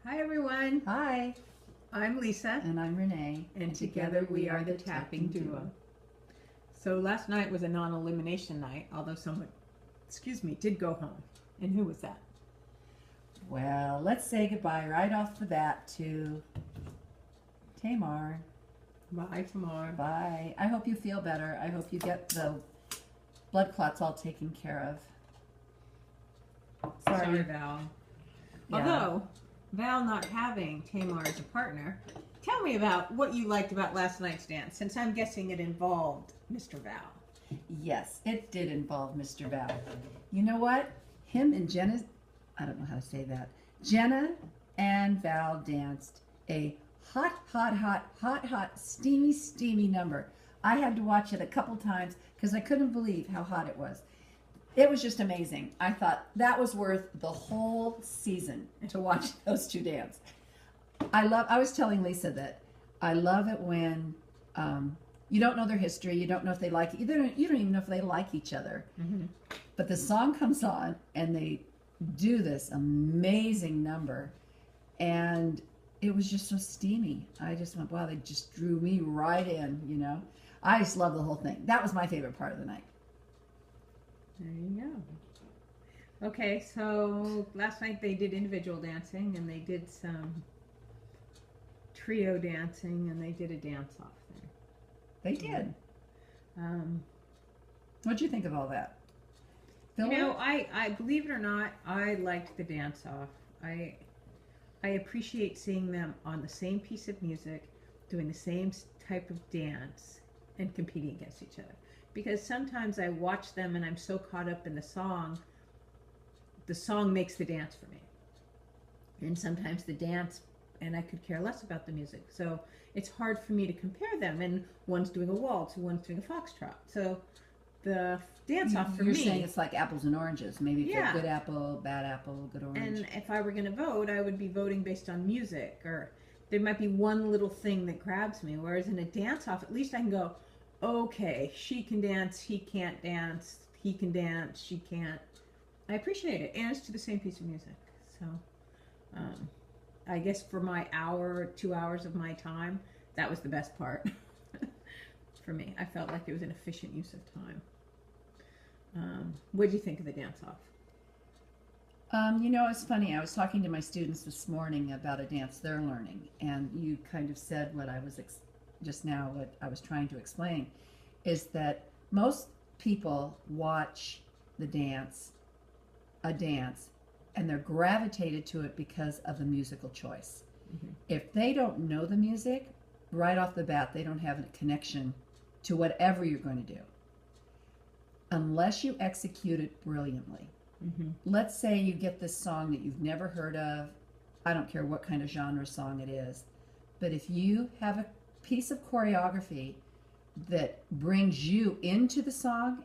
Hi everyone, Hi, I'm Lisa, and I'm Renee, and together we are the Tapping Duo. So last night was a non-elimination night, although someone, did go home. And who was that? Well, let's say goodbye right off the bat to Tamar. Bye, Tamar. Bye. I hope you feel better. I hope you get the blood clots all taken care of. Sorry, Val. Yeah. Although, Val not having Tamar as a partner, tell me about what you liked about last night's dance, since I'm guessing it involved Mr. Val. Yes, it did involve Mr. Val. You know what? Him and Jenna, I don't know how to say that. Jenna and Val danced a hot, steamy number. I had to watch it a couple times because I couldn't believe how hot it was. It was just amazing. I thought that was worth the whole season to watch those two dance. I was telling Lisa that I love it when you don't know their history. You don't know if they like you don't even know if they like each other. Mm-hmm. But the song comes on and they do this amazing number, and it was just so steamy. I just went, wow, they just drew me right in. You know, I just love the whole thing. That was my favorite part of the night. There you go. Okay, so last night they did individual dancing and they did some trio dancing and they did a dance off there. They did. What'd you think of all that? You know, I believe it or not, I liked the dance off. I appreciate seeing them on the same piece of music, doing the same type of dance, and competing against each other. Because sometimes I watch them and I'm so caught up in the song makes the dance for me. And sometimes the dance, and I could care less about the music. So it's hard for me to compare them. And one's doing a waltz, one's doing a foxtrot. So the dance off for me. You're saying it's like apples and oranges. Maybe it's Yeah. a good apple, bad apple, good orange. And if I were going to vote, I would be voting based on music. Or there might be one little thing that grabs me. Whereas in a dance off, at least I can go, okay, she can dance, he can't dance, he can dance, she can't. I appreciate it, and it's to the same piece of music. So, I guess for my hour, 2 hours of my time, that was the best part for me. I felt like it was an efficient use of time. What did you think of the dance-off? You know, it's funny. I was talking to my students this morning about a dance they're learning, and you kind of said what I was just now, what I was trying to explain, is that most people watch a dance, and they're gravitated to it because of the musical choice. Mm-hmm. If they don't know the music, right off the bat, they don't have a connection to whatever you're going to do, unless you execute it brilliantly. Mm-hmm. Let's say you get this song that you've never heard of. I don't care what kind of genre song it is, but if you have a piece of choreography that brings you into the song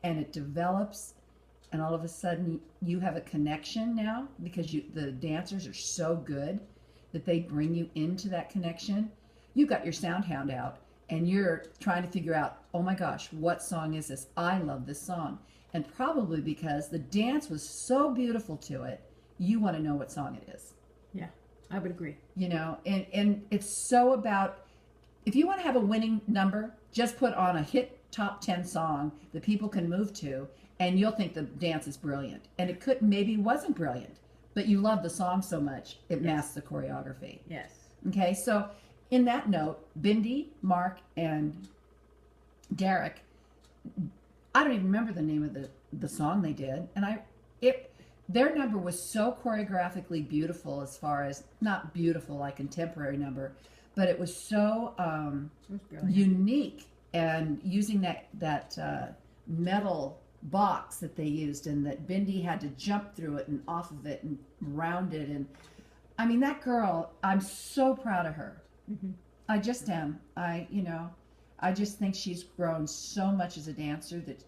and it develops, and all of a sudden you have a connection now because the dancers are so good that they bring you into that connection. You've got your sound hound out and you're trying to figure out, oh my gosh, what song is this? I love this song. And probably because the dance was so beautiful to it, you want to know what song it is. Yeah, I would agree. You know, and it's so about, if you want to have a winning number, just put on a hit top 10 song that people can move to, and you'll think the dance is brilliant. And it maybe wasn't brilliant, but you love the song so much, it masks the choreography. Yes. Okay, so in that note, Bindi, Mark, and Derek, I don't even remember the name of the song they did, and their number was so choreographically beautiful, as far as, not beautiful like contemporary number, but it was so unique, and using that metal box that they used, and that Bindi had to jump through it and off of it and round it, and I mean, that girl, I'm so proud of her. Mm-hmm. I just am. I just think she's grown so much as a dancer that,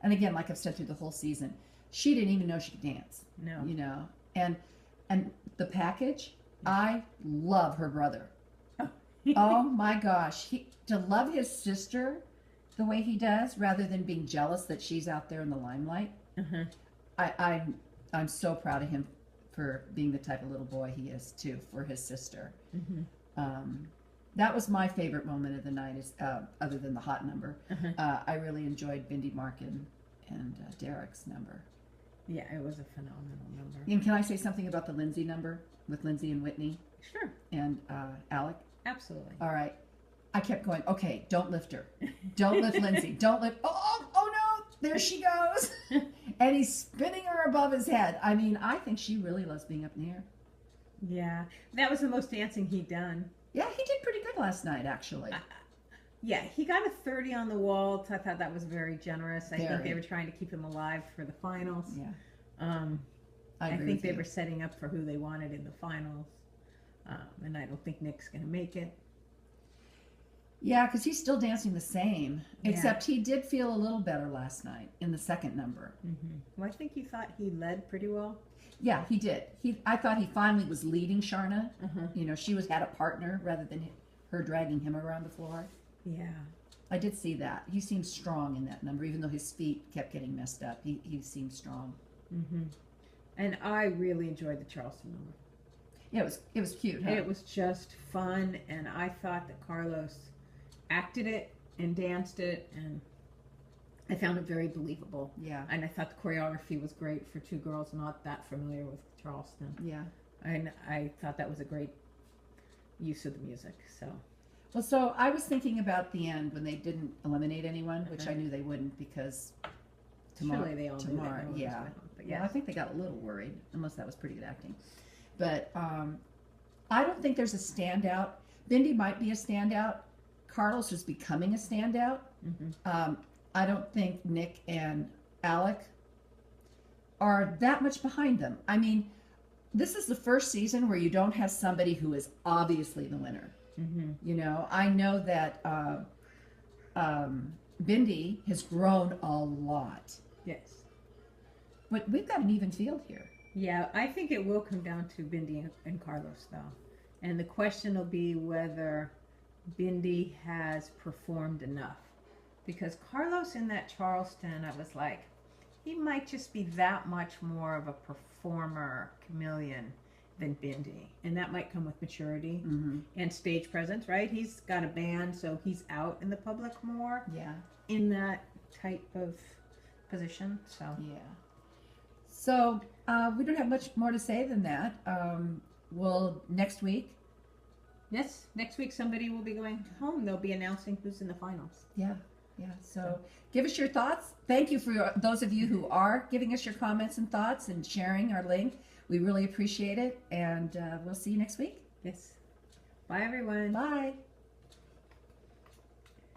and again, like I've said through the whole season, she didn't even know she could dance. No. You know, and the package, I love her brother. Oh my gosh, to love his sister the way he does, rather than being jealous that she's out there in the limelight. Uh-huh. I'm so proud of him for being the type of little boy he is too for his sister. Mm-hmm. That was my favorite moment of the night, is other than the hot number. I really enjoyed Bindi Mark and Derek's number. Yeah, it was a phenomenal number. And can I say something about the Lindsay number with Lindsay and Whitney Sure. and Alec? Absolutely. All right. I kept going, okay, don't lift her. Don't lift Lindsay. Don't lift. Oh no, there she goes. And he's spinning her above his head. I mean, I think she really loves being up in the air. Yeah, that was the most dancing he'd done. Yeah, he did pretty good last night, actually. Yeah, he got a 30 on the wall. I thought that was very generous. I think Very. they were trying to keep him alive for the finals. Yeah. I agree think with they you. were setting up for who they wanted in the finals. And I don't think Nick's going to make it. Yeah, because he's still dancing the same, Yeah. except he did feel a little better last night in the second number. Mm-hmm. Well, I think you thought he led pretty well. Yeah, he did. I thought he finally was leading Sharna. Uh-huh. You know, she had a partner rather than her dragging him around the floor. Yeah. I did see that. He seemed strong in that number, even though his feet kept getting messed up. He seemed strong. Mm-hmm. And I really enjoyed the Charleston number. Yeah, it was cute, huh? It was just fun, and I thought that Carlos acted it and danced it, and I found it very believable. Yeah. And I thought the choreography was great for two girls not that familiar with Charleston. Yeah. And I thought that was a great use of the music. So I was thinking about the end when they didn't eliminate anyone, which I knew they wouldn't because Surely they all knew that no one was yeah. with them, but Yeah, yes. I think they got a little worried, unless that was pretty good acting. But I don't think there's a standout. Bindi might be a standout. Carlos is becoming a standout. Mm-hmm. I don't think Nick and Alec are that much behind them. I mean, this is the first season where you don't have somebody who is obviously the winner. Mm-hmm. You know, I know that Bindi has grown a lot. Yes. But we've got an even field here. Yeah, I think it will come down to Bindi and Carlos, though. And the question will be whether Bindi has performed enough. Because Carlos in that Charleston, I was like, he might just be that much more of a performer chameleon than Bindi. And that might come with maturity and stage presence, right? He's got a band, so he's out in the public more Yeah. in that type of position. So Yeah. So we don't have much more to say than that. Well, next week. yes, next week somebody will be going home. They'll be announcing who's in the finals. Yeah. Yeah. So give us your thoughts. Thank you for those of you who are giving us your comments and thoughts and sharing our link. We really appreciate it. And we'll see you next week. Yes. Bye, everyone. Bye.